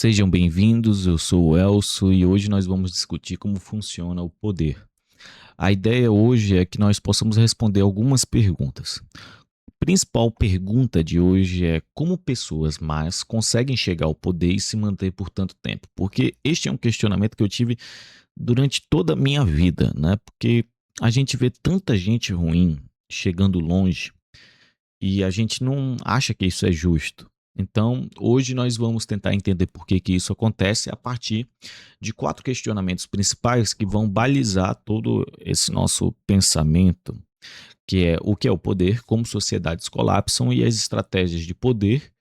Sejam bem-vindos, eu sou o Elso e hoje nós vamos discutir como funciona o poder. A ideia hoje é que nós possamos responder algumas perguntas. A principal pergunta de hoje é como pessoas más conseguem chegar ao poder e se manter por tanto tempo? Porque este é um questionamento que eu tive durante toda a minha vida, né? Porque a gente vê tanta gente ruim chegando longe e a gente não acha que isso é justo. Então, hoje nós vamos tentar entender por que isso acontece a partir de 4 questionamentos principais que vão balizar todo esse nosso pensamento, que é o que é o poder, como sociedades colapsam e as estratégias de poder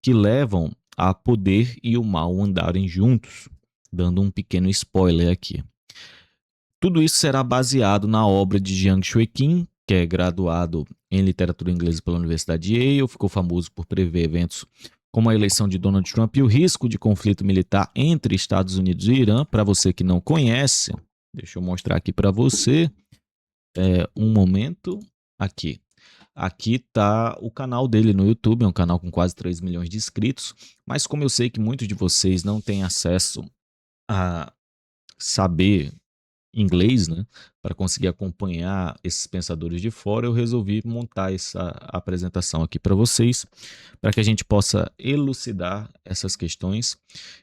que levam a poder e o mal andarem juntos, dando um pequeno spoiler aqui. Tudo isso será baseado na obra de Jiang Shui-Qin, que é graduado em literatura inglesa pela Universidade de Yale, ficou famoso por prever eventos como a eleição de Donald Trump e o risco de conflito militar entre Estados Unidos e Irã. Para você que não conhece, deixa eu mostrar aqui para você. Um momento. Aqui. Aqui está o canal dele no YouTube, é um canal com quase 3 milhões de inscritos. Mas como eu sei que muitos de vocês não têm acesso a saber inglês, né, para conseguir acompanhar esses pensadores de fora, eu resolvi montar essa apresentação aqui para vocês, para que a gente possa elucidar essas questões.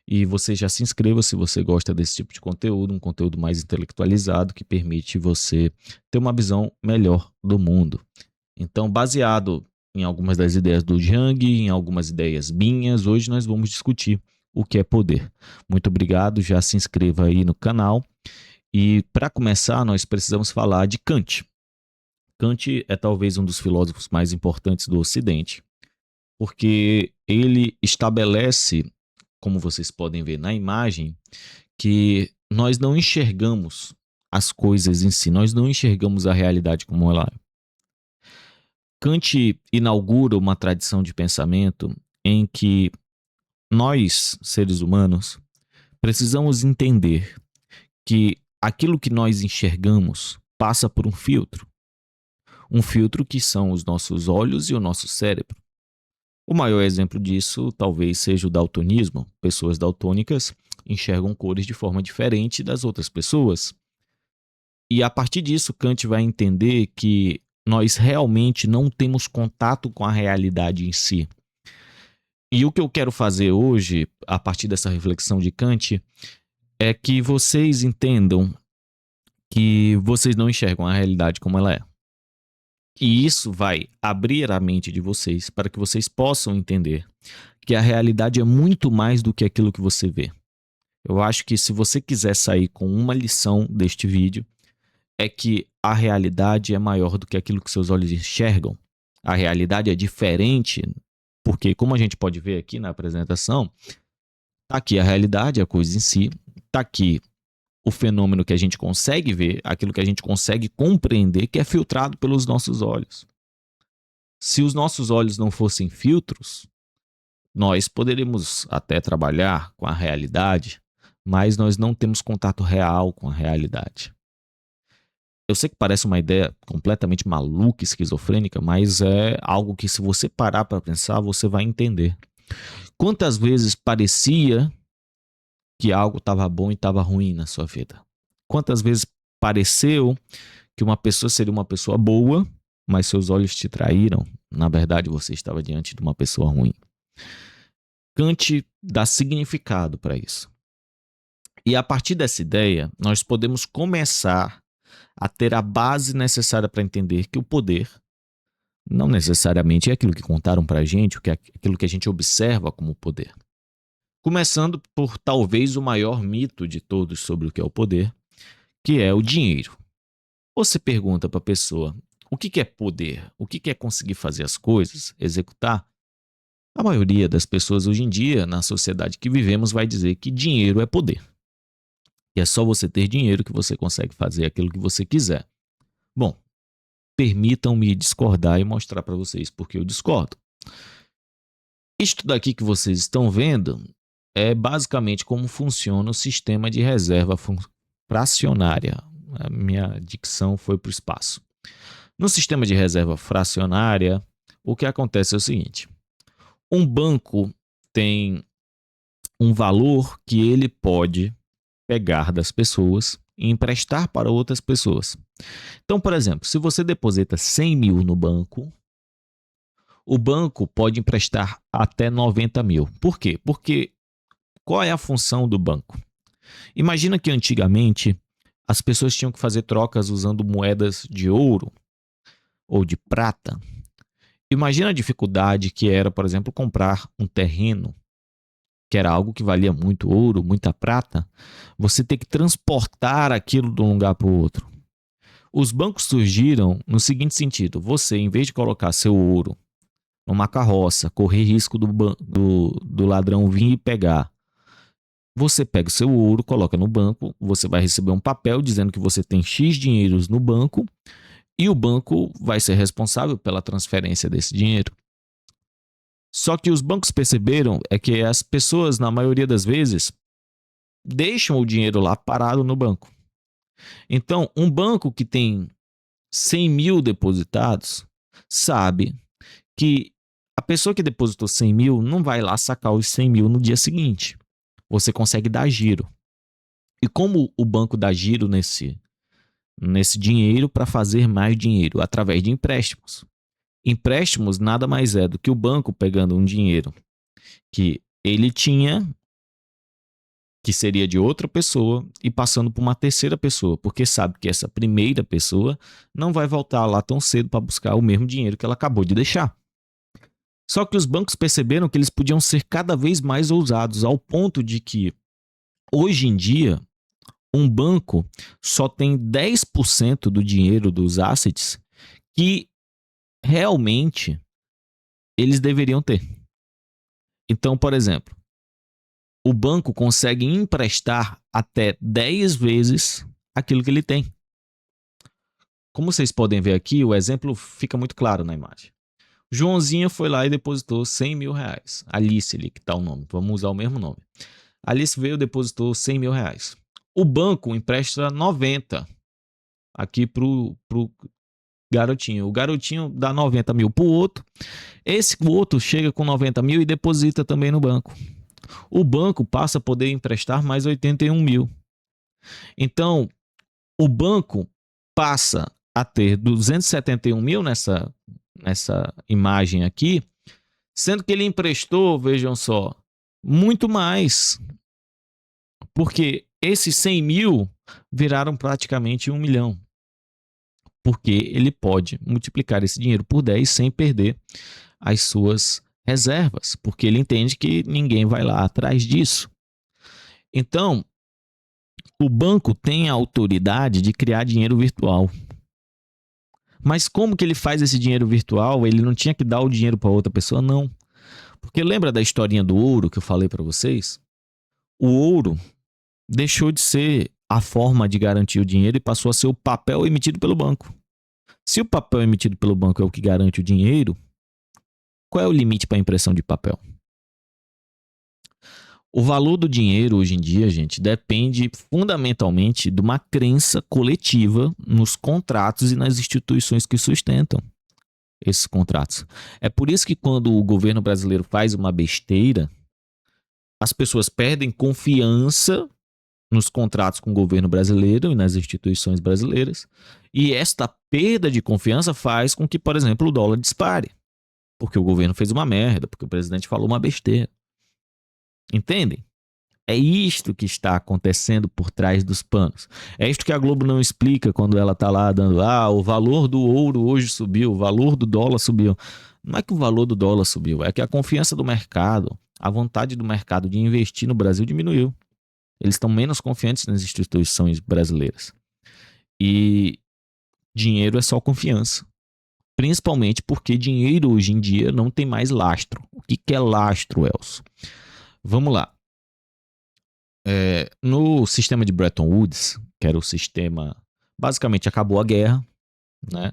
E você já se inscreva se você gosta desse tipo de conteúdo, um conteúdo mais intelectualizado que permite você ter uma visão melhor do mundo. Então, baseado em algumas das ideias do Jung, em algumas ideias minhas, hoje nós vamos discutir o que é poder. Muito obrigado, já se inscreva aí no canal. E para começar, nós precisamos falar de Kant. Kant é talvez um dos filósofos mais importantes do Ocidente, porque ele estabelece, como vocês podem ver na imagem, que nós não enxergamos as coisas em si, nós não enxergamos a realidade como ela é. Kant inaugura uma tradição de pensamento em que nós, seres humanos, precisamos entender que aquilo que nós enxergamos passa por um filtro. Um filtro que são os nossos olhos e o nosso cérebro. O maior exemplo disso talvez seja o daltonismo. Pessoas daltônicas enxergam cores de forma diferente das outras pessoas. E a partir disso, Kant vai entender que nós realmente não temos contato com a realidade em si. E o que eu quero fazer hoje, a partir dessa reflexão de Kant, é que vocês entendam que vocês não enxergam a realidade como ela é. E isso vai abrir a mente de vocês para que vocês possam entender que a realidade é muito mais do que aquilo que você vê. Eu acho que se você quiser sair com uma lição deste vídeo, é que a realidade é maior do que aquilo que seus olhos enxergam. A realidade é diferente, porque como a gente pode ver aqui na apresentação, tá aqui a realidade, a coisa em si, tá aqui o fenômeno que a gente consegue ver, aquilo que a gente consegue compreender, que é filtrado pelos nossos olhos. Se os nossos olhos não fossem filtros, nós poderíamos até trabalhar com a realidade, mas nós não temos contato real com a realidade. Eu sei que parece uma ideia completamente maluca, esquizofrênica, mas é algo que, se você parar para pensar, você vai entender. Quantas vezes parecia que algo estava bom e estava ruim na sua vida? Quantas vezes pareceu que uma pessoa seria uma pessoa boa, mas seus olhos te traíram? Na verdade, você estava diante de uma pessoa ruim. Kant dá significado para isso. E a partir dessa ideia, nós podemos começar a ter a base necessária para entender que o poder não necessariamente é aquilo que contaram para a gente, aquilo que a gente observa como poder. Começando por talvez o maior mito de todos sobre o que é o poder, que é o dinheiro. Você pergunta para a pessoa o que é poder, o que é conseguir fazer as coisas, executar. A maioria das pessoas hoje em dia, na sociedade que vivemos, vai dizer que dinheiro é poder. E é só você ter dinheiro que você consegue fazer aquilo que você quiser. Bom, permitam-me discordar e mostrar para vocês porque eu discordo. Isto daqui que vocês estão vendo é basicamente como funciona o sistema de reserva fracionária. A minha dicção foi para o espaço. No sistema de reserva fracionária, o que acontece é o seguinte: um banco tem um valor que ele pode pegar das pessoas e emprestar para outras pessoas. Então, por exemplo, se você deposita 100 mil no banco, o banco pode emprestar até 90 mil. Por quê? Porque qual é a função do banco? Imagina que antigamente as pessoas tinham que fazer trocas usando moedas de ouro ou de prata. Imagina a dificuldade que era, por exemplo, comprar um terreno, que era algo que valia muito ouro, muita prata, você ter que transportar aquilo de um lugar para o outro. Os bancos surgiram no seguinte sentido: você, em vez de colocar seu ouro numa carroça, correr risco do ladrão vir e pegar, você pega o seu ouro, coloca no banco, você vai receber um papel dizendo que você tem X dinheiros no banco e o banco vai ser responsável pela transferência desse dinheiro. Só que os bancos perceberam é que as pessoas, na maioria das vezes, deixam o dinheiro lá parado no banco. Então, um banco que tem 100 mil depositados sabe que a pessoa que depositou 100 mil não vai lá sacar os 100 mil no dia seguinte. Você consegue dar giro. E como o banco dá giro nesse dinheiro para fazer mais dinheiro? Através de empréstimos. Empréstimos nada mais é do que o banco pegando um dinheiro que ele tinha, que seria de outra pessoa, e passando por uma terceira pessoa, porque sabe que essa primeira pessoa não vai voltar lá tão cedo para buscar o mesmo dinheiro que ela acabou de deixar. Só que os bancos perceberam que eles podiam ser cada vez mais ousados, ao ponto de que, hoje em dia, um banco só tem 10% do dinheiro dos assets que realmente eles deveriam ter. Então, por exemplo, o banco consegue emprestar até 10 vezes aquilo que ele tem. Como vocês podem ver aqui, o exemplo fica muito claro na imagem. Joãozinho foi lá e depositou 100 mil reais. Alice ali, que está o nome. Vamos usar o mesmo nome. Alice veio e depositou 100 mil reais. O banco empresta 90 aqui pro garotinho. O garotinho dá 90 mil pro outro. Esse outro chega com 90 mil e deposita também no banco. O banco passa a poder emprestar mais 81 mil. Então, o banco passa a ter 271 mil nessa imagem aqui, sendo que ele emprestou, vejam só, muito mais. Porque esses 100 mil viraram praticamente 1 milhão. Porque ele pode multiplicar esse dinheiro por 10 sem perder as suas reservas, porque ele entende que ninguém vai lá atrás disso. Então, o banco tem a autoridade de criar dinheiro virtual. Mas como que ele faz esse dinheiro virtual? Ele não tinha que dar o dinheiro para outra pessoa? Não. Porque lembra da historinha do ouro que eu falei para vocês? O ouro deixou de ser a forma de garantir o dinheiro e passou a ser o papel emitido pelo banco. Se o papel emitido pelo banco é o que garante o dinheiro, qual é o limite para a impressão de papel? O valor do dinheiro hoje em dia, gente, depende fundamentalmente de uma crença coletiva nos contratos e nas instituições que sustentam esses contratos. É por isso que quando o governo brasileiro faz uma besteira, as pessoas perdem confiança nos contratos com o governo brasileiro e nas instituições brasileiras, e esta perda de confiança faz com que, por exemplo, o dólar dispare, porque o governo fez uma merda, porque o presidente falou uma besteira. Entendem? É isto que está acontecendo por trás dos panos. É isto que a Globo não explica quando ela está lá dando, o valor do ouro hoje subiu, o valor do dólar subiu. Não é que o valor do dólar subiu, é que a confiança do mercado, a vontade do mercado de investir no Brasil diminuiu. Eles estão menos confiantes nas instituições brasileiras. E dinheiro é só confiança. Principalmente porque dinheiro hoje em dia não tem mais lastro. O que é lastro, Elcio? Vamos lá. No sistema de Bretton Woods, que era o sistema... Basicamente acabou a guerra, né?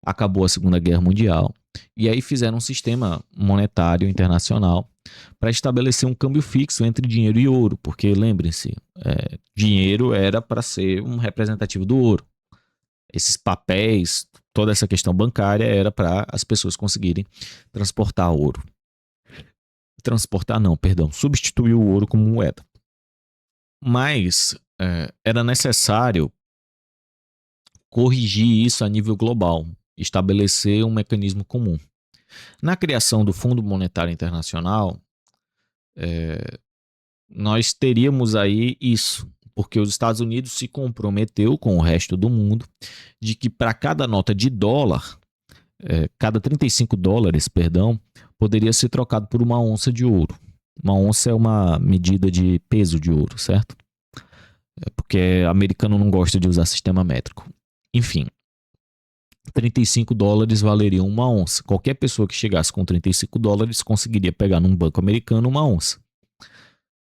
Acabou a Segunda Guerra Mundial. E aí fizeram um sistema monetário internacional para estabelecer um câmbio fixo entre dinheiro e ouro. Porque, lembrem-se, dinheiro era para ser um representativo do ouro. Esses papéis, toda essa questão bancária era para as pessoas conseguirem transportar ouro. transportar não, perdão, substituiu o ouro como moeda. Mas era necessário corrigir isso a nível global, estabelecer um mecanismo comum. Na criação do Fundo Monetário Internacional, nós teríamos aí isso, porque os Estados Unidos se comprometeu com o resto do mundo de que para cada nota de dólar, cada 35 dólares, perdão, poderia ser trocado por uma onça de ouro. Uma onça é uma medida de peso de ouro, certo? Porque americano não gosta de usar sistema métrico. Enfim, 35 dólares valeriam uma onça. Qualquer pessoa que chegasse com 35 dólares conseguiria pegar num banco americano uma onça.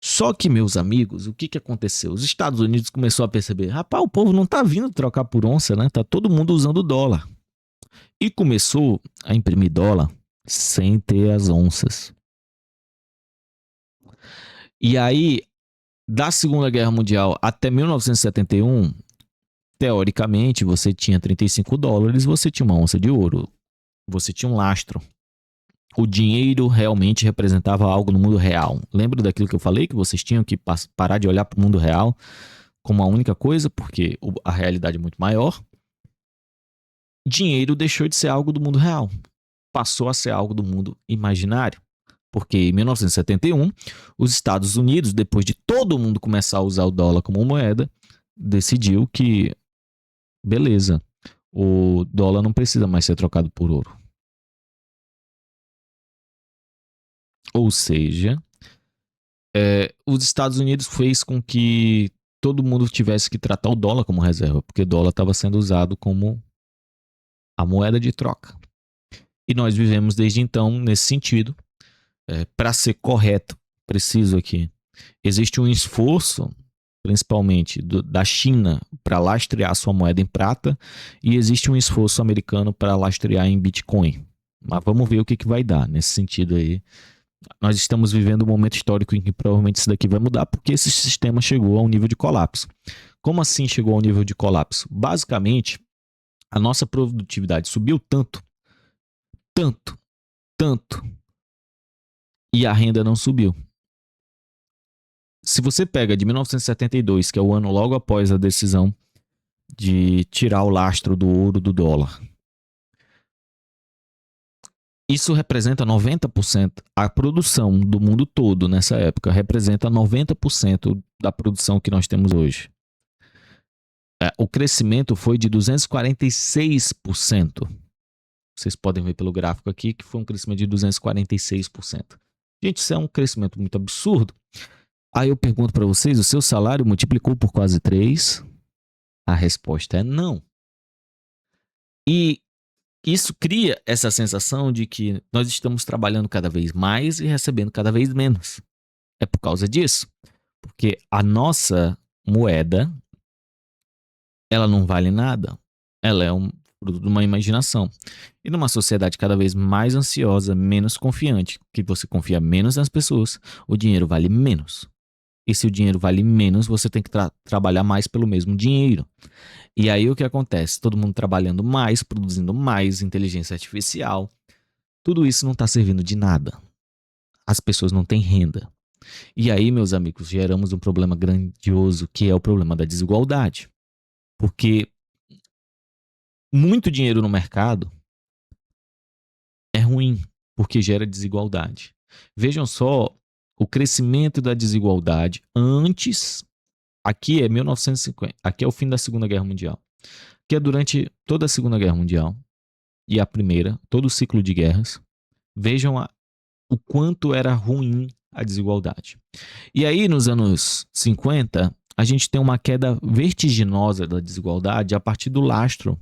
Só que, meus amigos, o que aconteceu? Os Estados Unidos começou a perceber, rapaz, o povo não tá vindo trocar por onça, né? Tá todo mundo usando dólar. E começou a imprimir dólar sem ter as onças. E aí, da Segunda Guerra Mundial até 1971, teoricamente, você tinha 35 dólares, você tinha uma onça de ouro, você tinha um lastro. O dinheiro realmente representava algo no mundo real. Lembra daquilo que eu falei, que vocês tinham que parar de olhar para o mundo real como a única coisa, porque a realidade é muito maior. Dinheiro deixou de ser algo do mundo real, passou a ser algo do mundo imaginário. Porque em 1971, os Estados Unidos, depois de todo mundo começar a usar o dólar como moeda, decidiu que, beleza, o dólar não precisa mais ser trocado por ouro. Ou seja, os Estados Unidos fez com que todo mundo tivesse que tratar o dólar como reserva, porque o dólar estava sendo usado como a moeda de troca. E nós vivemos desde então nesse sentido. Para ser correto, preciso aqui, existe um esforço, principalmente da China, para lastrear sua moeda em prata, e existe um esforço americano para lastrear em Bitcoin. Mas vamos ver o que vai dar nesse sentido aí. Nós estamos vivendo um momento histórico em que provavelmente isso daqui vai mudar, porque esse sistema chegou a um nível de colapso. Como assim chegou ao nível de colapso? Basicamente, a nossa produtividade subiu tanto, e a renda não subiu. Se você pega de 1972, que é o ano logo após a decisão de tirar o lastro do ouro do dólar, isso representa 90%. A produção do mundo todo nessa época representa 90% da produção que nós temos hoje. O crescimento foi de 246%. Vocês podem ver pelo gráfico aqui que foi um crescimento de 246%. Gente, isso é um crescimento muito absurdo. Aí eu pergunto para vocês, o seu salário multiplicou por quase 3? A resposta é não. E isso cria essa sensação de que nós estamos trabalhando cada vez mais e recebendo cada vez menos. É por causa disso. Porque a nossa moeda, ela não vale nada. Ela é um produto de uma imaginação. E numa sociedade cada vez mais ansiosa, menos confiante, que você confia menos nas pessoas, o dinheiro vale menos. E se o dinheiro vale menos, você tem que trabalhar mais pelo mesmo dinheiro. E aí o que acontece? Todo mundo trabalhando mais, produzindo mais, inteligência artificial. Tudo isso não está servindo de nada. As pessoas não têm renda. E aí, meus amigos, geramos um problema grandioso, que é o problema da desigualdade. Porque muito dinheiro no mercado é ruim, porque gera desigualdade. Vejam só o crescimento da desigualdade antes. Aqui é 1950, aqui é o fim da Segunda Guerra Mundial. Que é durante toda a Segunda Guerra Mundial e a Primeira, todo o ciclo de guerras. Vejam o quanto era ruim a desigualdade. E aí, nos anos 50, a gente tem uma queda vertiginosa da desigualdade a partir do lastro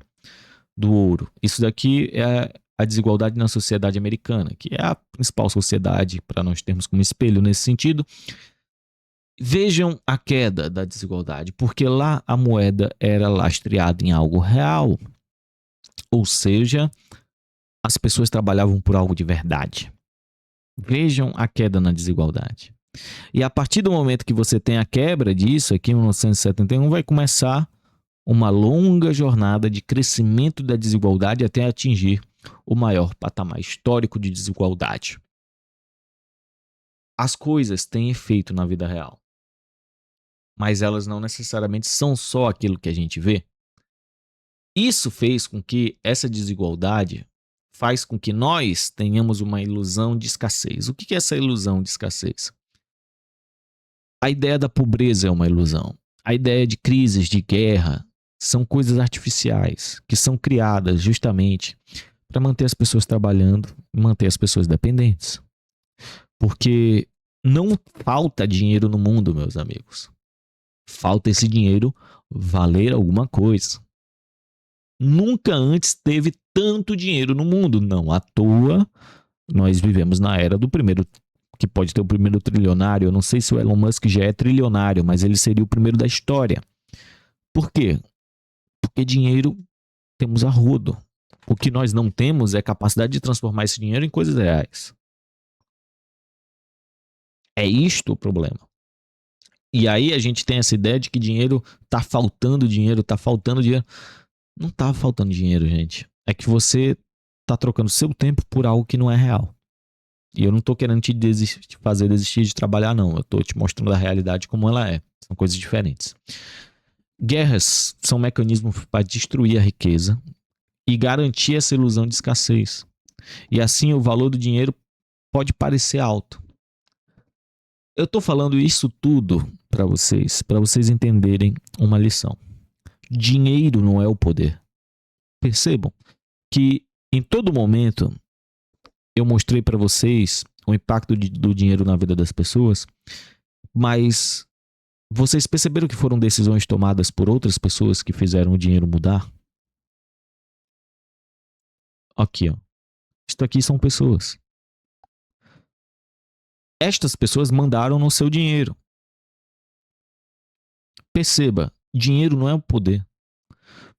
do ouro. Isso daqui é a desigualdade na sociedade americana, que é a principal sociedade para nós termos como espelho nesse sentido. Vejam a queda da desigualdade, porque lá a moeda era lastreada em algo real. Ou seja, as pessoas trabalhavam por algo de verdade. Vejam a queda na desigualdade. E a partir do momento que você tem a quebra disso, aqui em 1971, vai começar uma longa jornada de crescimento da desigualdade até atingir o maior patamar histórico de desigualdade. as coisas têm efeito na vida real, mas elas não necessariamente são só aquilo que a gente vê. Isso fez com que essa desigualdade faz com que nós tenhamos uma ilusão de escassez. O que é essa ilusão de escassez? A ideia da pobreza é uma ilusão. A ideia de crises, de guerra, são coisas artificiais que são criadas justamente para manter as pessoas trabalhando e manter as pessoas dependentes. Porque não falta dinheiro no mundo, meus amigos. Falta esse dinheiro valer alguma coisa. Nunca antes teve tanto dinheiro no mundo. Não à toa, nós vivemos na era do primeiro, que pode ter o primeiro trilionário. Eu não sei se o Elon Musk já é trilionário, mas ele seria o primeiro da história. Por quê? Porque dinheiro temos a rodo. O que nós não temos é capacidade de transformar esse dinheiro em coisas reais. É isto o problema. E aí a gente tem essa ideia de que dinheiro tá faltando dinheiro, tá faltando dinheiro. Não tá faltando dinheiro, gente. É que você tá trocando seu tempo por algo que não é real. E eu não tô querendo te fazer desistir de trabalhar, não. Eu tô te mostrando a realidade como ela é. São coisas diferentes. Guerras são mecanismos para destruir a riqueza e garantir essa ilusão de escassez. E assim o valor do dinheiro pode parecer alto. Eu tô falando isso tudo para vocês entenderem uma lição. Dinheiro não é o poder. Percebam que em todo momento eu mostrei para vocês o impacto do dinheiro na vida das pessoas, mas vocês perceberam que foram decisões tomadas por outras pessoas que fizeram o dinheiro mudar? Aqui, ó. Isto aqui são pessoas. Estas pessoas mandaram no seu dinheiro. Perceba, dinheiro não é o poder.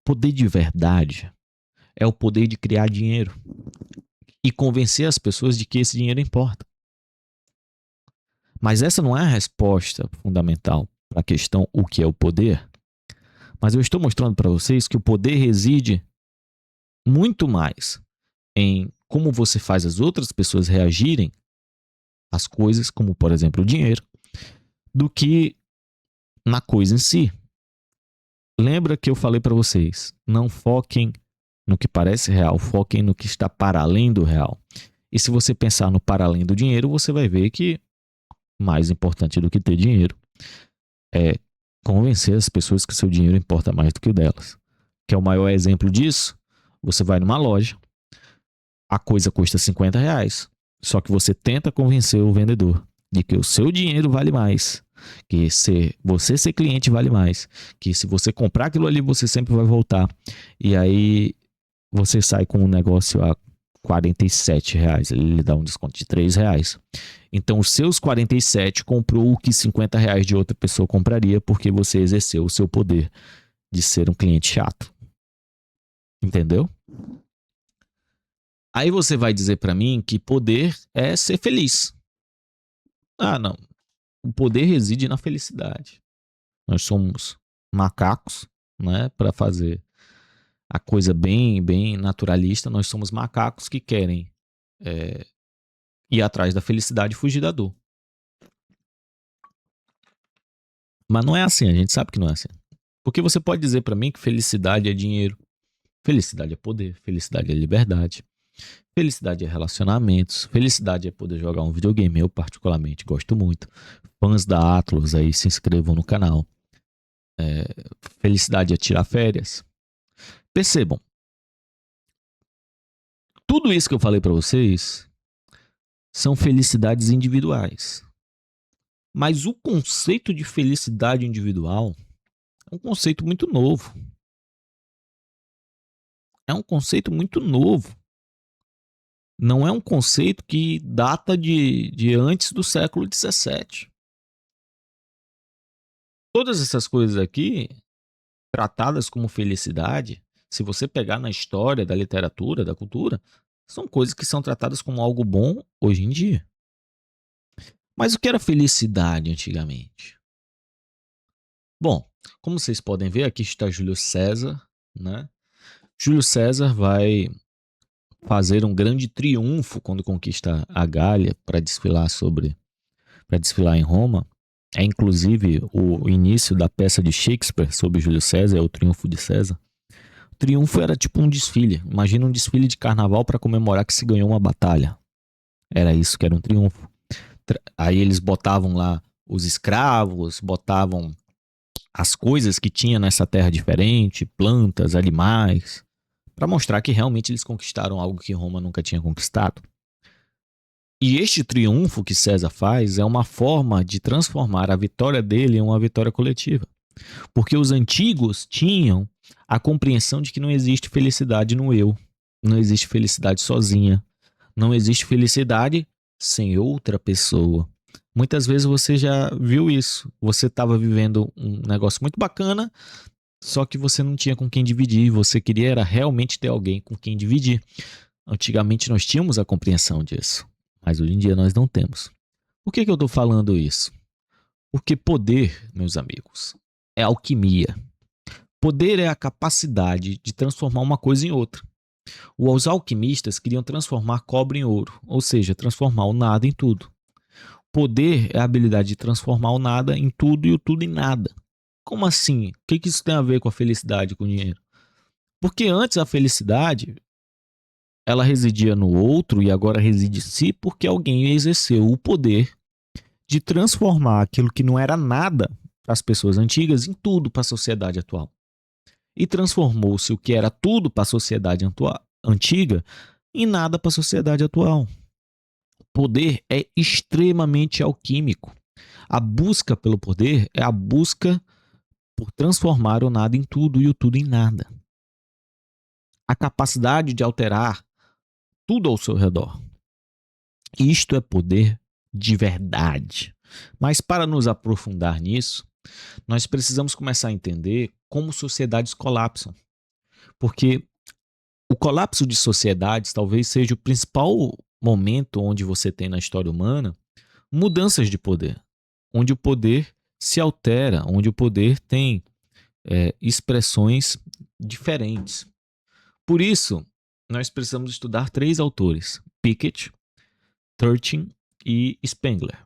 Poder de verdade é o poder de criar dinheiro e convencer as pessoas de que esse dinheiro importa. Mas essa não é a resposta fundamental para a questão o que é o poder. Mas eu estou mostrando para vocês que o poder reside muito mais em como você faz as outras pessoas reagirem às coisas, como por exemplo o dinheiro, do que na coisa em si. Lembra que eu falei para vocês, não foquem no que parece real, foquem no que está para além do real. E se você pensar no para além do dinheiro, você vai ver que mais importante do que ter dinheiro é convencer as pessoas que seu dinheiro importa mais do que o delas. Que é o maior exemplo disso? Você vai numa loja, a coisa custa R$50, só que você tenta convencer o vendedor de que o seu dinheiro vale mais, que você ser cliente vale mais, que se você comprar aquilo ali você sempre vai voltar. E aí você sai com um negócio a R$47, ele lhe dá um desconto de R$3. Então os seus 47 comprou o que R$50 de outra pessoa compraria, porque você exerceu o seu poder de ser um cliente chato. Entendeu? Aí você vai dizer para mim que poder é ser feliz. Ah, não. O poder reside na felicidade. Nós somos macacos, né, para fazer a coisa bem naturalista. Nós somos macacos que querem ir atrás da felicidade e fugir da dor. Mas não é assim, a gente sabe que não é assim. Porque você pode dizer para mim que felicidade é dinheiro, felicidade é poder, felicidade é liberdade, felicidade é relacionamentos, felicidade é poder jogar um videogame. Eu particularmente gosto muito. Fãs da Atlus aí se inscrevam no canal. Felicidade é tirar férias. Percebam, tudo isso que eu falei para vocês são felicidades individuais. Mas o conceito de felicidade individual é um conceito muito novo. É um conceito muito novo. Não é um conceito que data de antes do século XVII. Todas essas coisas aqui, tratadas como felicidade, se você pegar na história da literatura, da cultura, são coisas que são tratadas como algo bom hoje em dia. Mas o que era felicidade antigamente? Bom, como vocês podem ver, aqui está Júlio César, né? Júlio César vai fazer um grande triunfo quando conquista a Gália para desfilar sobre para desfilar em Roma. É inclusive o início da peça de Shakespeare sobre Júlio César, o Triunfo de César. O triunfo era tipo um desfile. Imagina um desfile de carnaval para comemorar que se ganhou uma batalha. Era isso que era um triunfo. Aí eles botavam lá os escravos, botavam as coisas que tinha nessa terra diferente, plantas, animais, para mostrar que realmente eles conquistaram algo que Roma nunca tinha conquistado. E este triunfo que César faz é uma forma de transformar a vitória dele em uma vitória coletiva. Porque os antigos tinham a compreensão de que não existe felicidade no eu, não existe felicidade sozinha, não existe felicidade sem outra pessoa. Muitas vezes você já viu isso. Você estava vivendo um negócio muito bacana, só que você não tinha com quem dividir. Você queria era realmente ter alguém com quem dividir. Antigamente nós tínhamos a compreensão disso, mas hoje em dia nós não temos. Por que eu estou falando isso? Porque poder, meus amigos, é alquimia. Poder é a capacidade de transformar uma coisa em outra. Os alquimistas queriam transformar cobre em ouro, ou seja, transformar o nada em tudo. Poder é a habilidade de transformar o nada em tudo e o tudo em nada. Como assim? O que isso tem a ver com a felicidade, com o dinheiro? Porque antes a felicidade ela residia no outro e agora reside em si porque alguém exerceu o poder de transformar aquilo que não era nada para as pessoas antigas em tudo para a sociedade atual. E transformou-se o que era tudo para a sociedade antiga em nada para a sociedade atual. O poder é extremamente alquímico. A busca pelo poder é a busca por transformar o nada em tudo e o tudo em nada. A capacidade de alterar tudo ao seu redor. Isto é poder de verdade. Mas para nos aprofundar nisso, nós precisamos começar a entender como sociedades colapsam. Porque o colapso de sociedades talvez seja o principal momento onde você tem na história humana mudanças de poder, onde o poder se altera, onde o poder tem expressões diferentes. Por isso, nós precisamos estudar três autores: Piketty, Turchin e Spengler.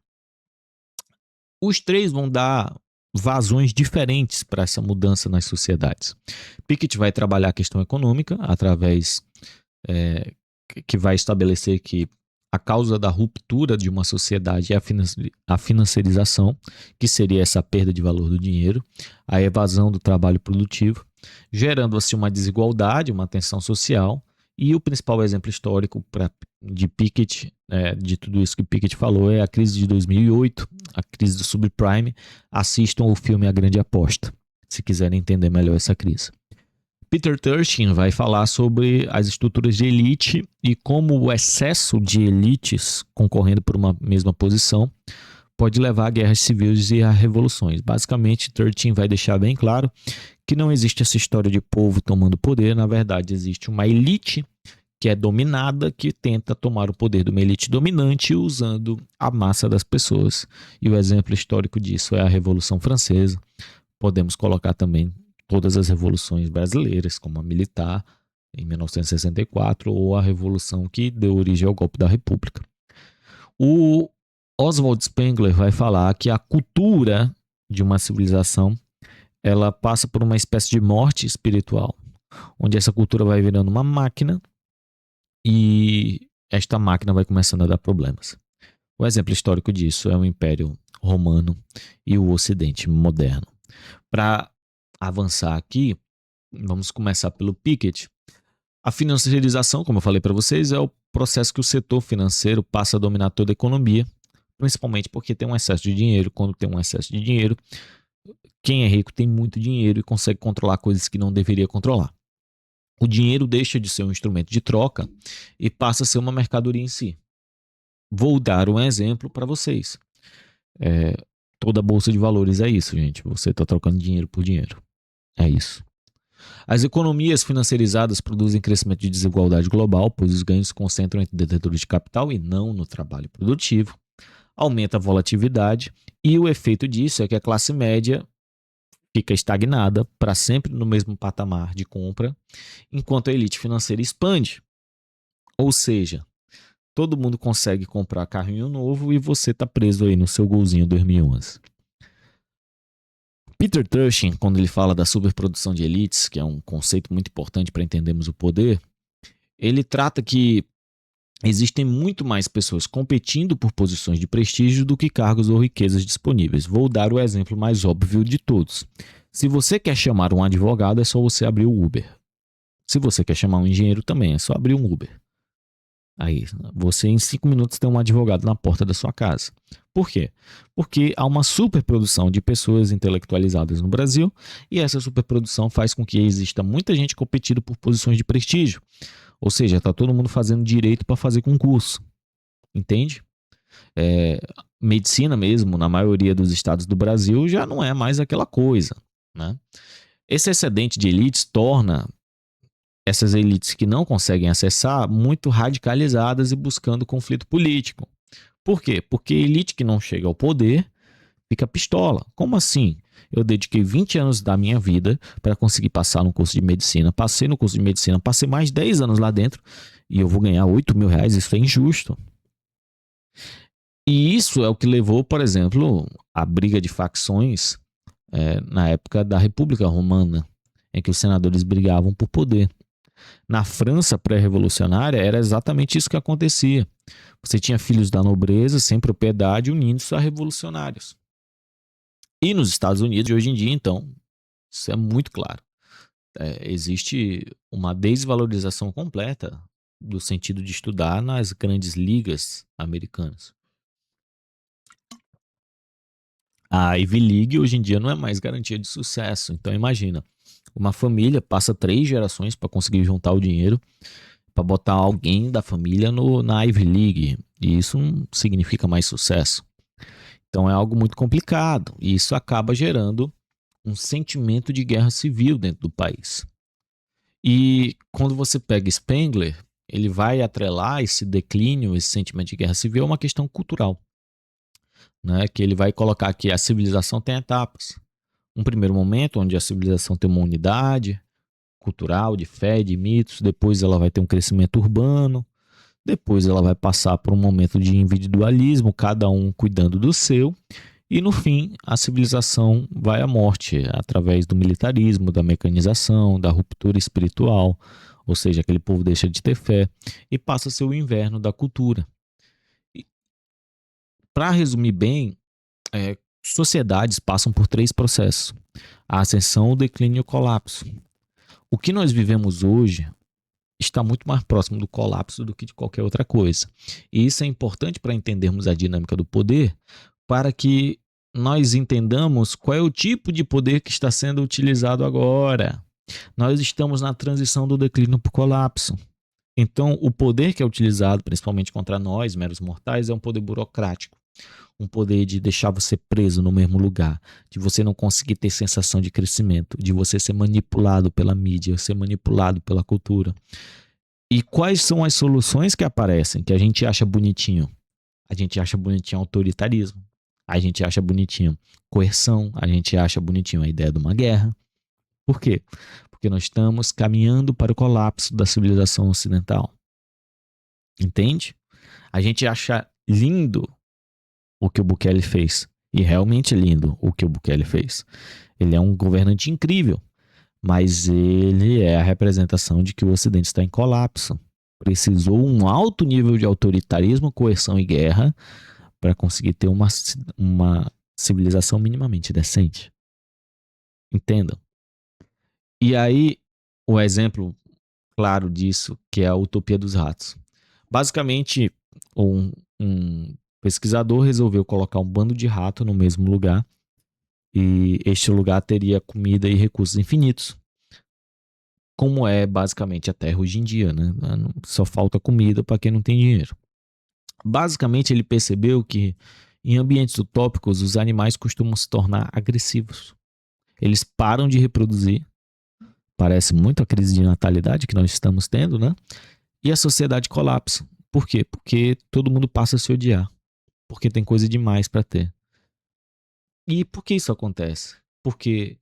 Os três vão dar vazões diferentes para essa mudança nas sociedades. Piketty vai trabalhar a questão econômica através que vai estabelecer que a causa da ruptura de uma sociedade é a financiarização, que seria essa perda de valor do dinheiro, a evasão do trabalho produtivo, gerando assim uma desigualdade, uma tensão social. E o principal exemplo histórico de Piketty, de tudo isso que Piketty falou, é a crise de 2008, a crise do subprime. Assistam o filme A Grande Aposta, se quiserem entender melhor essa crise. Peter Turchin vai falar sobre as estruturas de elite e como o excesso de elites concorrendo por uma mesma posição pode levar a guerras civis e a revoluções. Basicamente, Turchin vai deixar bem claro que não existe essa história de povo tomando poder. Na verdade, existe uma elite que é dominada, que tenta tomar o poder de uma elite dominante usando a massa das pessoas. E o exemplo histórico disso é a Revolução Francesa. Podemos colocar também todas as revoluções brasileiras, como a militar, em 1964, ou a revolução que deu origem ao golpe da República. O Oswald Spengler vai falar que a cultura de uma civilização ela passa por uma espécie de morte espiritual, onde essa cultura vai virando uma máquina e esta máquina vai começando a dar problemas. O exemplo histórico disso é o Império Romano e o Ocidente moderno. Para avançar aqui, vamos começar pelo Piketty. A financiarização, como eu falei para vocês, é o processo que o setor financeiro passa a dominar toda a economia, principalmente porque tem um excesso de dinheiro. Quando tem um excesso de dinheiro, quem é rico tem muito dinheiro e consegue controlar coisas que não deveria controlar. O dinheiro deixa de ser um instrumento de troca e passa a ser uma mercadoria em si. Vou dar um exemplo para vocês. Toda a bolsa de valores é isso, gente. Você está trocando dinheiro por dinheiro. É isso. As economias financiarizadas produzem crescimento de desigualdade global, pois os ganhos se concentram entre detentores de capital e não no trabalho produtivo. Aumenta a volatilidade e o efeito disso é que a classe média fica estagnada para sempre no mesmo patamar de compra, enquanto a elite financeira expande. Ou seja, todo mundo consegue comprar carrinho novo e você tá preso aí no seu golzinho 2011. Peter Thurston, quando ele fala da superprodução de elites, que é um conceito muito importante para entendermos o poder, ele trata que existem muito mais pessoas competindo por posições de prestígio do que cargos ou riquezas disponíveis. Vou dar o exemplo mais óbvio de todos. Se você quer chamar um advogado, é só você abrir o Uber. Se você quer chamar um engenheiro também, é só abrir um Uber. Aí, você em 5 minutos tem um advogado na porta da sua casa. Por quê? Porque há uma superprodução de pessoas intelectualizadas no Brasil e essa superprodução faz com que exista muita gente competindo por posições de prestígio. Ou seja, está todo mundo fazendo direito para fazer concurso. Entende? Medicina mesmo, na maioria dos estados do Brasil, já não é mais aquela coisa. Né? Esse excedente de elites torna essas elites que não conseguem acessar muito radicalizadas e buscando conflito político. Por quê? Porque elite que não chega ao poder fica pistola. Como assim? Eu dediquei 20 anos da minha vida para conseguir passar no curso de medicina. Passei no curso de medicina, passei mais 10 anos lá dentro e eu vou ganhar 8 mil reais. Isso é injusto. E isso é o que levou, por exemplo, à briga de facções na época da República Romana, em que os senadores brigavam por poder. Na França pré-revolucionária era exatamente isso que acontecia. Você tinha filhos da nobreza sem propriedade unindo-se a revolucionários. E nos Estados Unidos de hoje em dia, então, isso é muito claro. Existe uma desvalorização completa do sentido de estudar nas grandes ligas americanas. A Ivy League hoje em dia não é mais garantia de sucesso. Então imagina, uma família passa 3 gerações para conseguir juntar o dinheiro para botar alguém da família na Ivy League. E isso não significa mais sucesso. Então é algo muito complicado. E isso acaba gerando um sentimento de guerra civil dentro do país. E quando você pega Spengler, ele vai atrelar esse declínio, esse sentimento de guerra civil a uma questão cultural. Né? Que ele vai colocar que a civilização tem etapas. Um primeiro momento onde a civilização tem uma unidade cultural, de fé, de mitos, depois ela vai ter um crescimento urbano, depois ela vai passar por um momento de individualismo, cada um cuidando do seu, e no fim a civilização vai à morte através do militarismo, da mecanização, da ruptura espiritual, ou seja, aquele povo deixa de ter fé e passa a ser o inverno da cultura. Para resumir bem, sociedades passam por 3 processos: a ascensão, o declínio e o colapso. O que nós vivemos hoje está muito mais próximo do colapso do que de qualquer outra coisa. E isso é importante para entendermos a dinâmica do poder, para que nós entendamos qual é o tipo de poder que está sendo utilizado agora. Nós estamos na transição do declínio para o colapso. Então, o poder que é utilizado, principalmente contra nós, meros mortais, é um poder burocrático. Um poder de deixar você preso no mesmo lugar, de você não conseguir ter sensação de crescimento, de você ser manipulado pela mídia, ser manipulado pela cultura. E quais são as soluções que aparecem, que a gente acha bonitinho? A gente acha bonitinho autoritarismo, a gente acha bonitinho coerção, a gente acha bonitinho a ideia de uma guerra. Por quê? Porque nós estamos caminhando para o colapso da civilização ocidental. Entende? A gente acha lindo o que o Bukele fez. E realmente é lindo o que o Bukele fez. Ele é um governante incrível, mas ele é a representação de que o Ocidente está em colapso. Precisou um alto nível de autoritarismo, coerção e guerra para conseguir ter uma civilização minimamente decente. Entendam? E aí, o exemplo claro disso, que é a utopia dos ratos. Basicamente, um pesquisador resolveu colocar um bando de rato no mesmo lugar e este lugar teria comida e recursos infinitos. Como é basicamente a Terra hoje em dia, né? Só falta comida para quem não tem dinheiro. Basicamente, ele percebeu que em ambientes utópicos os animais costumam se tornar agressivos. Eles param de reproduzir. Parece muito a crise de natalidade que nós estamos tendo, né? E a sociedade colapsa. Por quê? Porque todo mundo passa a se odiar. Porque tem coisa demais para ter. E por que isso acontece? Porque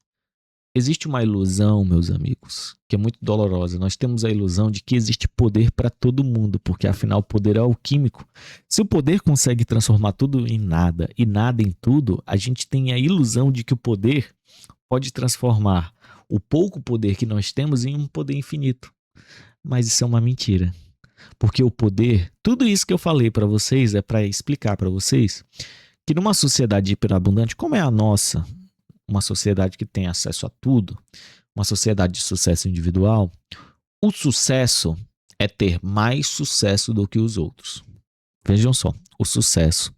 Existe uma ilusão, meus amigos, que é muito dolorosa. Nós temos a ilusão de que existe poder para todo mundo, porque afinal o poder é alquímico. Se o poder consegue transformar tudo em nada e nada em tudo, a gente tem a ilusão de que o poder pode transformar o pouco poder que nós temos em um poder infinito. Mas isso é uma mentira. Porque o poder, tudo isso que eu falei para vocês é para explicar para vocês que numa sociedade hiperabundante, como é a nossa, uma sociedade que tem acesso a tudo, uma sociedade de sucesso individual, o sucesso é ter mais sucesso do que os outros. Vejam só, o sucesso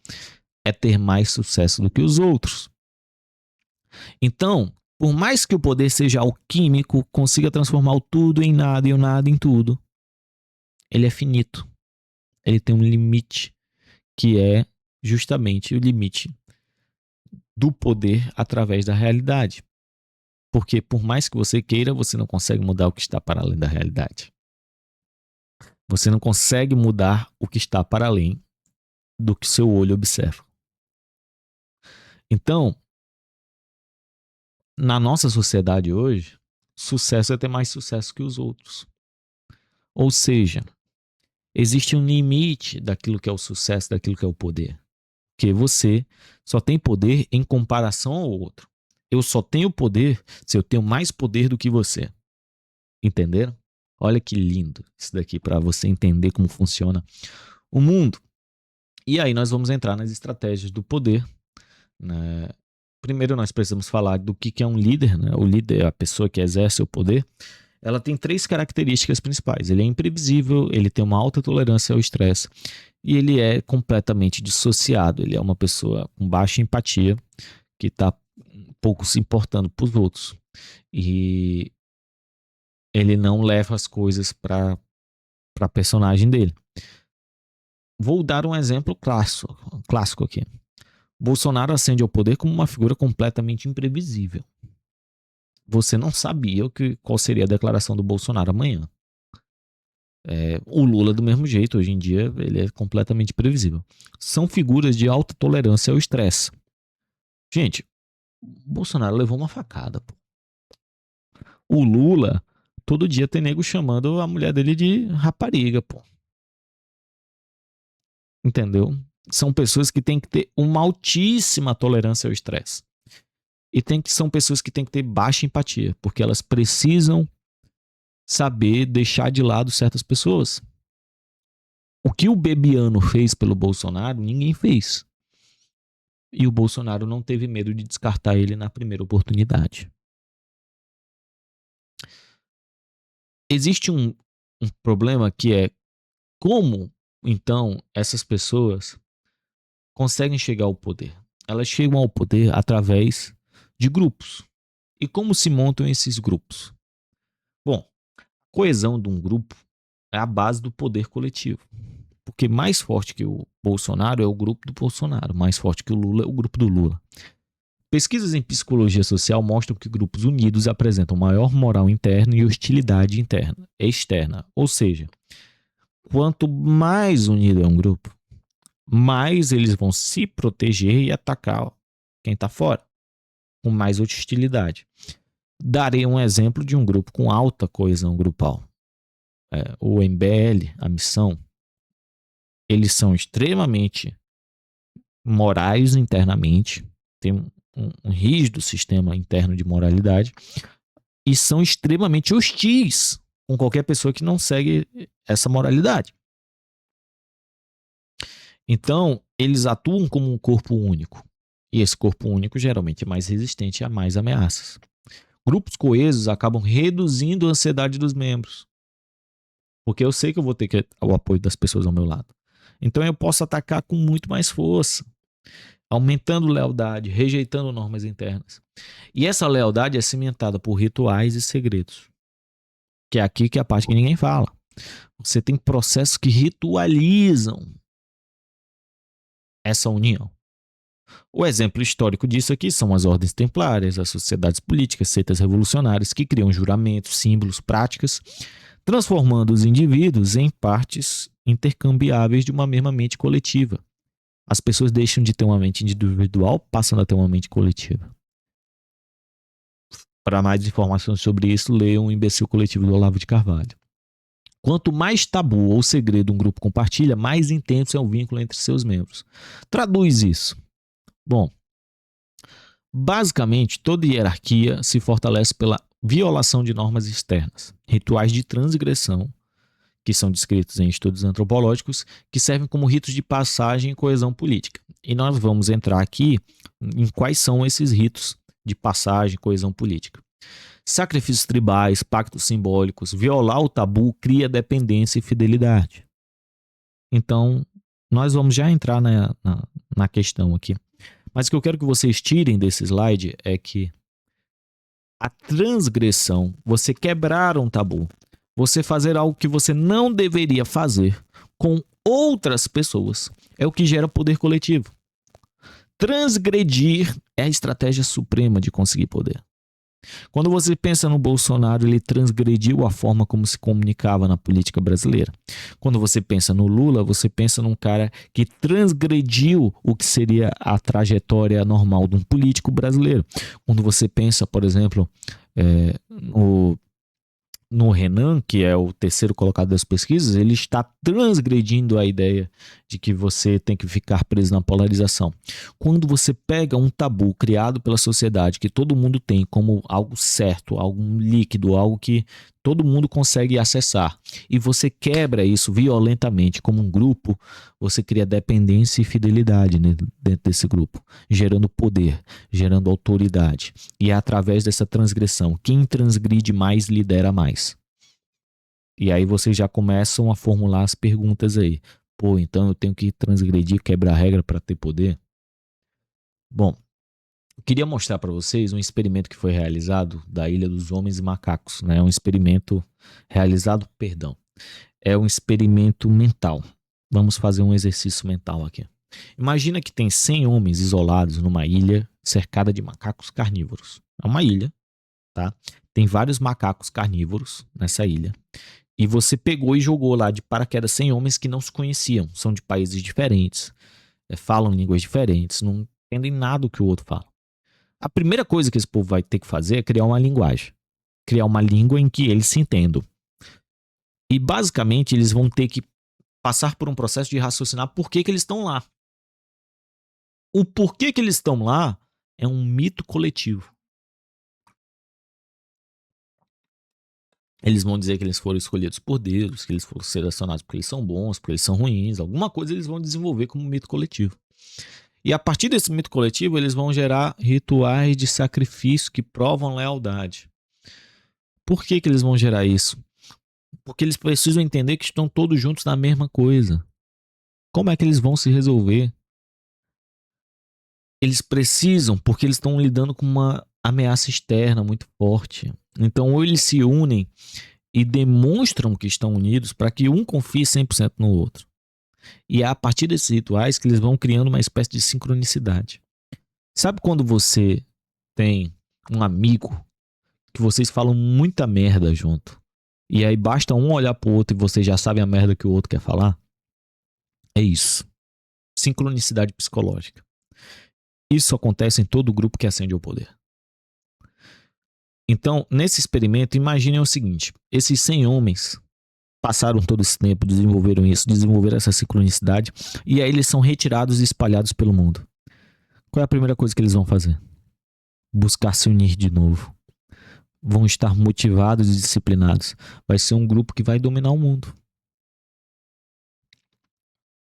é ter mais sucesso do que os outros. Então, por mais que o poder seja alquímico, consiga transformar o tudo em nada e o nada em tudo, ele é finito. Ele tem um limite, que é justamente o limite do poder através da realidade. Porque por mais que você queira, você não consegue mudar o que está para além da realidade. Você não consegue mudar o que está para além do que seu olho observa. Então, na nossa sociedade hoje, sucesso é ter mais sucesso que os outros. Ou seja, existe um limite daquilo que é o sucesso, daquilo que é o poder. Porque você só tem poder em comparação ao outro. Eu só tenho poder se eu tenho mais poder do que você. Entenderam? Olha que lindo isso daqui para você entender como funciona o mundo. E aí nós vamos entrar nas estratégias do poder, né? Primeiro nós precisamos falar do que é um líder, né? O líder é a pessoa que exerce o poder. Ela tem 3 características principais. Ele é imprevisível, ele tem uma alta tolerância ao estresse e ele é completamente dissociado. Ele é uma pessoa com baixa empatia, que está pouco se importando para os outros. E ele não leva as coisas para a personagem dele. Vou dar um exemplo clássico aqui. Bolsonaro ascende ao poder como uma figura completamente imprevisível. Você não sabia qual seria a declaração do Bolsonaro amanhã. O Lula, do mesmo jeito, hoje em dia, ele é completamente previsível. São figuras de alta tolerância ao estresse. Gente, Bolsonaro levou uma facada, pô. O Lula, todo dia tem nego chamando a mulher dele de rapariga, pô. Entendeu? São pessoas que têm que ter uma altíssima tolerância ao estresse. E são pessoas que têm que ter baixa empatia, porque elas precisam saber deixar de lado certas pessoas. O que o Bebiano fez pelo Bolsonaro, ninguém fez. E o Bolsonaro não teve medo de descartar ele na primeira oportunidade. Existe um problema que é como, então, essas pessoas conseguem chegar ao poder. Elas chegam ao poder através de grupos. E como se montam esses grupos? Bom, a coesão de um grupo é a base do poder coletivo. Porque mais forte que o Bolsonaro é o grupo do Bolsonaro, mais forte que o Lula é o grupo do Lula. Pesquisas em psicologia social mostram que grupos unidos apresentam maior moral interna e hostilidade externa. Ou seja, quanto mais unido é um grupo, mais eles vão se proteger e atacar quem está fora, com mais hostilidade. Darei um exemplo de um grupo com alta coesão grupal. O MBL, a Missão, eles são extremamente morais internamente, tem um rígido sistema interno de moralidade e são extremamente hostis com qualquer pessoa que não segue essa moralidade. Então, eles atuam como um corpo único. E esse corpo único geralmente é mais resistente a mais ameaças. Grupos coesos acabam reduzindo a ansiedade dos membros. Porque eu sei que eu vou ter o apoio das pessoas ao meu lado. Então eu posso atacar com muito mais força, aumentando lealdade, rejeitando normas internas. E essa lealdade é cimentada por rituais e segredos. Que é aqui que é a parte que ninguém fala. Você tem processos que ritualizam essa união. O exemplo histórico disso aqui são as ordens templárias, as sociedades políticas, seitas revolucionárias que criam juramentos, símbolos, práticas, transformando os indivíduos em partes intercambiáveis de uma mesma mente coletiva. As pessoas deixam de ter uma mente individual, passando a ter uma mente coletiva. Para mais informações sobre isso, leiam O Imbecil Coletivo do Olavo de Carvalho. Quanto mais tabu ou segredo um grupo compartilha, mais intenso é o vínculo entre seus membros. Traduz isso. Bom, basicamente, toda hierarquia se fortalece pela violação de normas externas, rituais de transgressão, que são descritos em estudos antropológicos, que servem como ritos de passagem e coesão política. E nós vamos entrar aqui em quais são esses ritos de passagem e coesão política. Sacrifícios tribais, pactos simbólicos, violar o tabu cria dependência e fidelidade. Então, nós vamos já entrar na questão aqui. Mas o que eu quero que vocês tirem desse slide é que a transgressão, você quebrar um tabu, você fazer algo que você não deveria fazer com outras pessoas, é o que gera poder coletivo. Transgredir é a estratégia suprema de conseguir poder. Quando você pensa no Bolsonaro, ele transgrediu a forma como se comunicava na política brasileira. Quando você pensa no Lula, você pensa num cara que transgrediu o que seria a trajetória normal de um político brasileiro. Quando você pensa, por exemplo, no Renan, que é o terceiro colocado das pesquisas, ele está transgredindo a ideia de que você tem que ficar preso na polarização. Quando você pega um tabu criado pela sociedade, que todo mundo tem como algo certo, algo líquido, algo que todo mundo consegue acessar, e você quebra isso violentamente como um grupo, você cria dependência e fidelidade, né, dentro desse grupo, gerando poder, gerando autoridade. E é através dessa transgressão, quem transgride mais lidera mais. E aí vocês já começam a formular as perguntas aí. Pô, então eu tenho que transgredir, quebrar a regra para ter poder? Bom, eu queria mostrar para vocês um experimento que foi realizado da Ilha dos Homens e Macacos, né? Um experimento realizado, é um experimento mental. Vamos fazer um exercício mental aqui. Imagina que tem 100 homens isolados numa ilha cercada de macacos carnívoros. É uma ilha, tá? Tem vários macacos carnívoros nessa ilha. E você pegou e jogou lá de paraquedas 100 homens que não se conheciam, são de países diferentes, falam línguas diferentes, não entendem nada do que o outro fala. A primeira coisa que esse povo vai ter que fazer é criar uma linguagem. Criar uma língua em que eles se entendam. E basicamente eles vão ter que passar por um processo de raciocinar por que eles estão lá. O porquê que eles estão lá é um mito coletivo. Eles vão dizer que eles foram escolhidos por Deus, que eles foram selecionados porque eles são bons, porque eles são ruins. Alguma coisa eles vão desenvolver como mito coletivo. E a partir desse mito coletivo, eles vão gerar rituais de sacrifício que provam lealdade. Por que eles vão gerar isso? Porque eles precisam entender que estão todos juntos na mesma coisa. Como é que eles vão se resolver? Eles precisam, porque eles estão lidando com uma ameaça externa muito forte. Então, ou eles se unem e demonstram que estão unidos para que um confie 100% no outro. E é a partir desses rituais que eles vão criando uma espécie de sincronicidade. Sabe quando você tem um amigo que vocês falam muita merda junto, e aí basta um olhar pro outro e vocês já sabem a merda que o outro quer falar? É isso. Sincronicidade psicológica. Isso acontece em todo grupo que ascende ao poder. Então, nesse experimento, imaginem o seguinte: esses 100 homens passaram todo esse tempo, desenvolveram isso, desenvolveram essa sincronicidade, e aí eles são retirados e espalhados pelo mundo. Qual é a primeira coisa que eles vão fazer? Buscar se unir de novo. Vão estar motivados e disciplinados. Vai ser um grupo que vai dominar o mundo.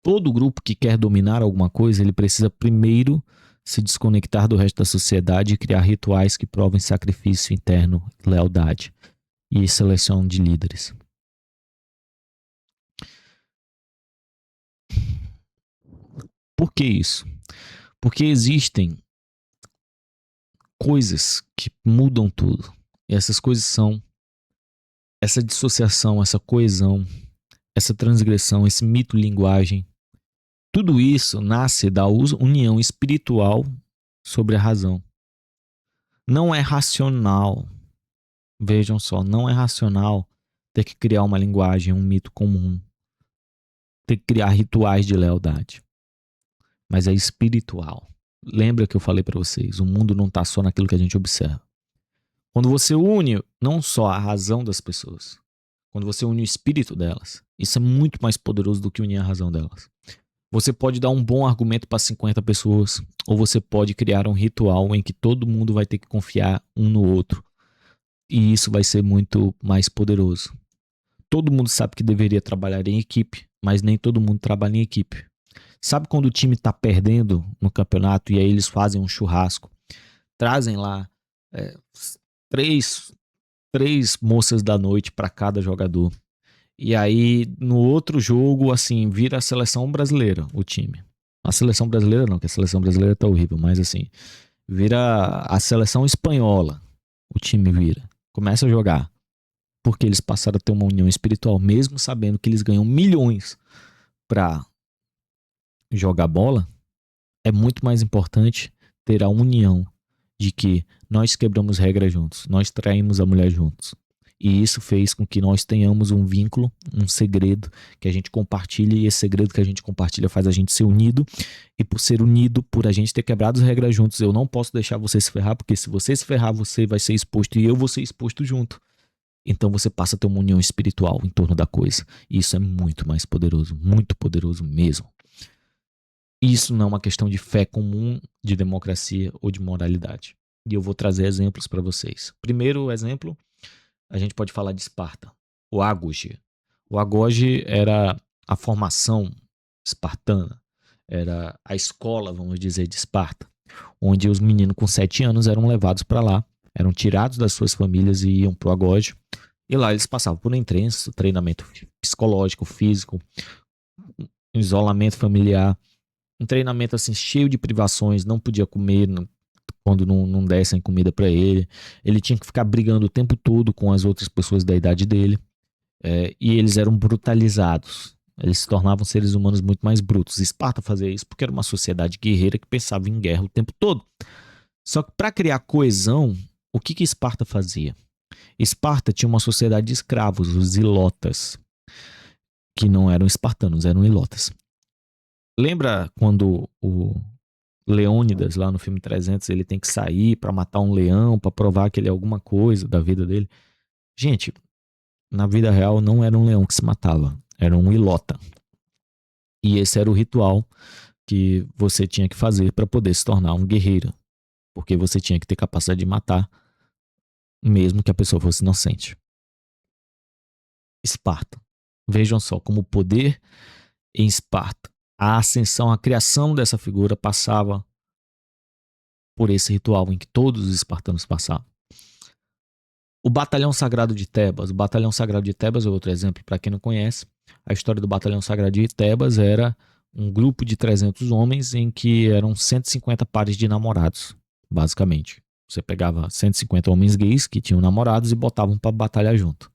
Todo grupo que quer dominar alguma coisa, ele precisa primeiro se desconectar do resto da sociedade e criar rituais que provem sacrifício interno, lealdade e seleção de líderes. Por que isso? Porque existem coisas que mudam tudo. E essas coisas são essa dissociação, essa coesão, essa transgressão, esse mito-linguagem. Tudo isso nasce da união espiritual sobre a razão. Não é racional. Vejam só, não é racional ter que criar uma linguagem, um mito comum. Ter que criar rituais de lealdade. Mas é espiritual. Lembra que eu falei para vocês, o mundo não está só naquilo que a gente observa. Quando você une não só a razão das pessoas, quando você une o espírito delas, isso é muito mais poderoso do que unir a razão delas. Você pode dar um bom argumento para 50 pessoas, ou você pode criar um ritual em que todo mundo vai ter que confiar um no outro. E isso vai ser muito mais poderoso. Todo mundo sabe que deveria trabalhar em equipe, mas nem todo mundo trabalha em equipe. Sabe quando o time tá perdendo no campeonato e aí eles fazem um churrasco? Trazem lá é, três, três moças da noite para cada jogador. E aí, no outro jogo, assim, vira a seleção brasileira, o time. A seleção brasileira não, que a seleção brasileira tá horrível, mas assim, vira a seleção espanhola, o time vira. Começa a jogar. Porque eles passaram a ter uma união espiritual, mesmo sabendo que eles ganham milhões pra jogar bola. É muito mais importante ter a união de que nós quebramos regras juntos, nós traímos a mulher juntos. E isso fez com que nós tenhamos um vínculo, um segredo que a gente compartilha, e esse segredo que a gente compartilha faz a gente ser unido. E por ser unido, por a gente ter quebrado as regras juntos, eu não posso deixar você se ferrar, porque se você se ferrar, você vai ser exposto e eu vou ser exposto junto. Então você passa a ter uma união espiritual em torno da coisa. E isso é muito poderoso mesmo. Isso não é uma questão de fé comum, de democracia ou de moralidade. E eu vou trazer exemplos para vocês. Primeiro exemplo, a gente pode falar de Esparta, o Agoge. O Agoge era a formação espartana, era a escola, vamos dizer, de Esparta, onde os meninos com 7 anos eram levados para lá, eram tirados das suas famílias e iam para o Agoge. E lá eles passavam por um intenso treinamento psicológico, físico, isolamento familiar, um treinamento assim cheio de privações, não podia comer quando não dessem comida para ele. Ele tinha que ficar brigando o tempo todo com as outras pessoas da idade dele. E eles eram brutalizados. Eles se tornavam seres humanos muito mais brutos. Esparta fazia isso porque era uma sociedade guerreira que pensava em guerra o tempo todo. Só que para criar coesão, o que Esparta fazia? Esparta tinha uma sociedade de escravos, os ilotas, que não eram espartanos, eram ilotas. Lembra quando o Leônidas, lá no filme 300, ele tem que sair pra matar um leão, pra provar que ele é alguma coisa da vida dele? Gente, na vida real não era um leão que se matava, era um ilota. E esse era o ritual que você tinha que fazer para poder se tornar um guerreiro, porque você tinha que ter capacidade de matar, mesmo que a pessoa fosse inocente. Esparta. Vejam só como o poder em Esparta, a ascensão, a criação dessa figura passava por esse ritual em que todos os espartanos passavam. O Batalhão Sagrado de Tebas. O Batalhão Sagrado de Tebas é outro exemplo para quem não conhece. A história do Batalhão Sagrado de Tebas era um grupo de 300 homens em que eram 150 pares de namorados, basicamente. Você pegava 150 homens gays que tinham namorados e botavam para batalhar junto.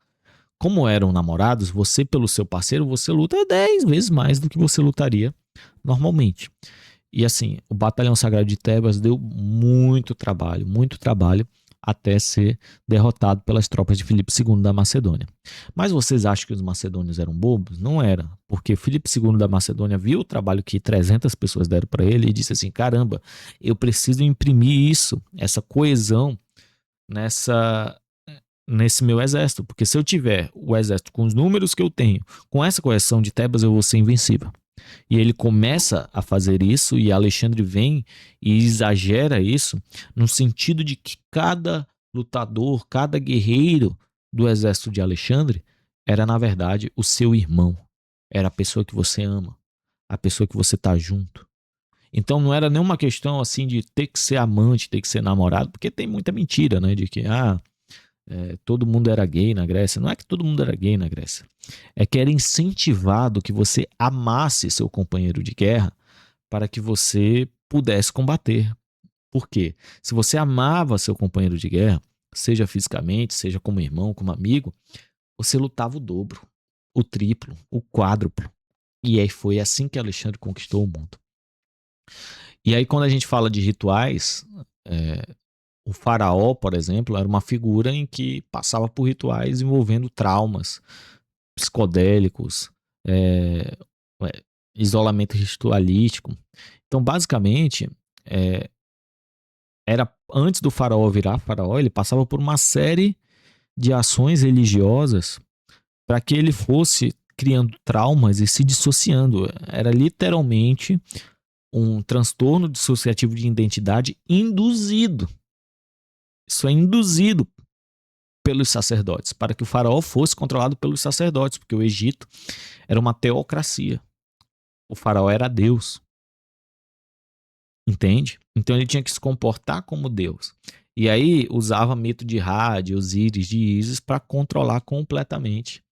Como eram namorados, você pelo seu parceiro, você luta 10 vezes mais do que você lutaria normalmente. E assim, o Batalhão Sagrado de Tebas deu muito trabalho, até ser derrotado pelas tropas de Filipe II da Macedônia. Mas vocês acham que os macedônios eram bobos? Não era, porque Filipe II da Macedônia viu o trabalho que 300 pessoas deram para ele e disse assim, caramba, eu preciso imprimir isso, essa coesão nesse meu exército, porque se eu tiver o exército com os números que eu tenho, com essa coesão de Tebas eu vou ser invencível. E ele começa a fazer isso e Alexandre vem e exagera isso no sentido de que cada lutador, cada guerreiro do exército de Alexandre era na verdade o seu irmão, era a pessoa que você ama, a pessoa que você tá junto. Então não era nenhuma questão assim de ter que ser amante, ter que ser namorado, porque tem muita mentira, né, de que todo mundo era gay na Grécia. Não é que todo mundo era gay na Grécia. É que era incentivado que você amasse seu companheiro de guerra para que você pudesse combater. Por quê? Se você amava seu companheiro de guerra, seja fisicamente, seja como irmão, como amigo, você lutava o dobro, o triplo, o quádruplo. E aí foi assim que Alexandre conquistou o mundo. E aí quando a gente fala de rituais, o faraó, por exemplo, era uma figura em que passava por rituais envolvendo traumas psicodélicos, é, isolamento ritualístico. Então, basicamente, era antes do faraó virar faraó, ele passava por uma série de ações religiosas para que ele fosse criando traumas e se dissociando. Era literalmente um transtorno dissociativo de identidade induzido. Isso é induzido pelos sacerdotes, para que o faraó fosse controlado pelos sacerdotes, porque o Egito era uma teocracia. O faraó era Deus. Entende? Então ele tinha que se comportar como Deus. E aí usava mito de Ra, de Osíris, de Ísis para controlar completamente,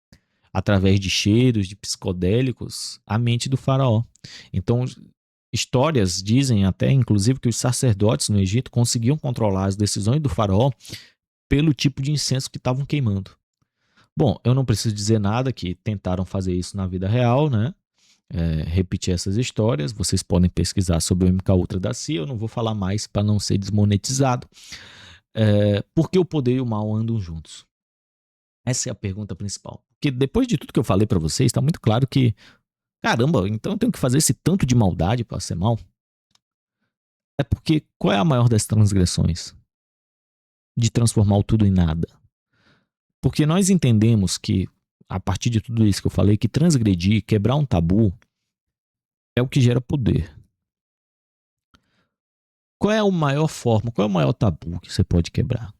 através de cheiros, de psicodélicos, a mente do faraó. Então, histórias dizem até, inclusive, que os sacerdotes no Egito conseguiam controlar as decisões do faraó pelo tipo de incenso que estavam queimando. Bom, eu não preciso dizer nada que tentaram fazer isso na vida real, né? Repetir essas histórias. Vocês podem pesquisar sobre o MK Ultra da CIA. Eu não vou falar mais para não ser desmonetizado. Por que o poder e o mal andam juntos? Essa é a pergunta principal. Porque depois de tudo que eu falei para vocês, está muito claro que, caramba, então eu tenho que fazer esse tanto de maldade para ser mal? É porque qual é a maior das transgressões? De transformar o tudo em nada. Porque nós entendemos que, a partir de tudo isso que eu falei, que transgredir, quebrar um tabu, é o que gera poder. Qual é a maior forma, qual é o maior tabu que você pode quebrar?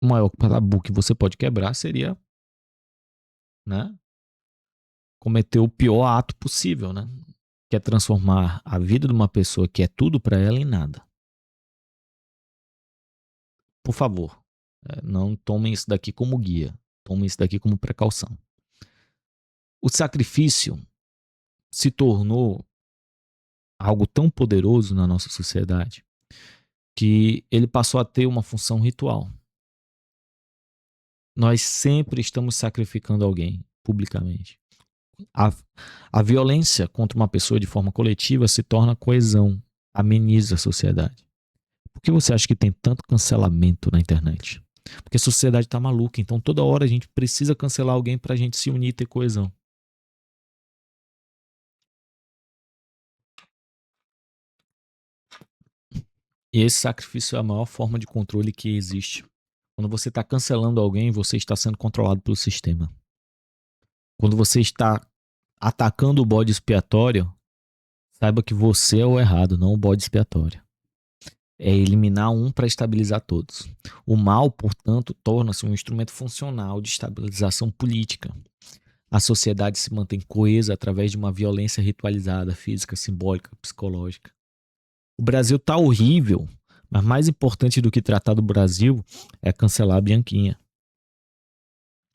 O maior tabu que você pode quebrar seria, né, cometer o pior ato possível, né? Que é transformar a vida de uma pessoa que é tudo para ela em nada. Por favor, não tomem isso daqui como guia. Tomem isso daqui como precaução. O sacrifício se tornou algo tão poderoso na nossa sociedade que ele passou a ter uma função ritual. Nós sempre estamos sacrificando alguém publicamente. A violência contra uma pessoa de forma coletiva se torna coesão, ameniza a sociedade. Por que você acha que tem tanto cancelamento na internet? Porque a sociedade está maluca, então toda hora a gente precisa cancelar alguém para a gente se unir e ter coesão. E esse sacrifício é a maior forma de controle que existe. Quando você está cancelando alguém, você está sendo controlado pelo sistema. Quando você está atacando o bode expiatório, saiba que você é o errado, não o bode expiatório. É eliminar um para estabilizar todos. O mal, portanto, torna-se um instrumento funcional de estabilização política. A sociedade se mantém coesa através de uma violência ritualizada, física, simbólica, psicológica. O Brasil tá horrível, mas mais importante do que tratar do Brasil é cancelar a Bianquinha.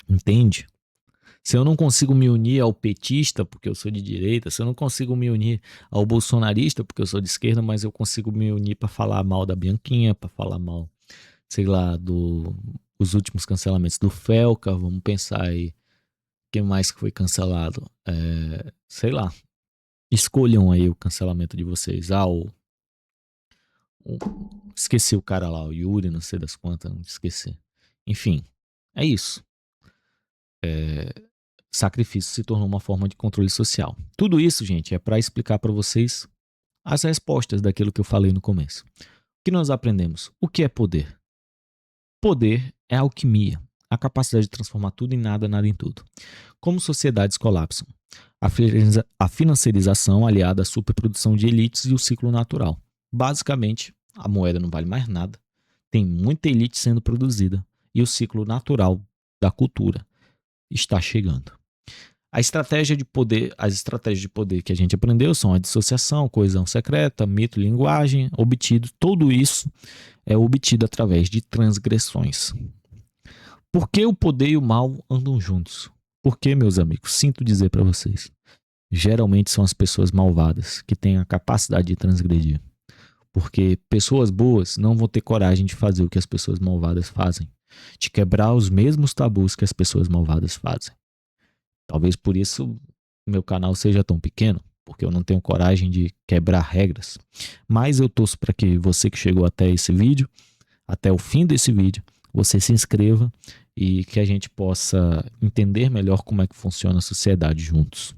Entende? Se eu não consigo me unir ao petista porque eu sou de direita, se eu não consigo me unir ao bolsonarista porque eu sou de esquerda, mas eu consigo me unir para falar mal da Bianquinha, para falar mal, sei lá, os últimos cancelamentos do Felca, vamos pensar aí, quem mais que foi cancelado? Sei lá, escolham aí o cancelamento de vocês. Esqueci o cara lá, o Yuri, não sei das quantas, não esqueci. Enfim, é isso. Sacrifício se tornou uma forma de controle social. Tudo isso, gente, é para explicar para vocês as respostas daquilo que eu falei no começo. O que nós aprendemos? O que é poder? Poder é alquimia, a capacidade de transformar tudo em nada, nada em tudo. Como sociedades colapsam? A financiarização aliada à superprodução de elites e o ciclo natural. Basicamente, a moeda não vale mais nada, tem muita elite sendo produzida e o ciclo natural da cultura está chegando. As estratégias de poder que a gente aprendeu são a dissociação, coesão secreta, mito, linguagem, obtido. Tudo isso é obtido através de transgressões. Por que o poder e o mal andam juntos? Porque, meus amigos, sinto dizer para vocês, geralmente são as pessoas malvadas que têm a capacidade de transgredir. Porque pessoas boas não vão ter coragem de fazer o que as pessoas malvadas fazem, de quebrar os mesmos tabus que as pessoas malvadas fazem. Talvez por isso meu canal seja tão pequeno, porque eu não tenho coragem de quebrar regras. Mas eu torço para que você que chegou até esse vídeo, até o fim desse vídeo, você se inscreva e que a gente possa entender melhor como é que funciona a sociedade juntos.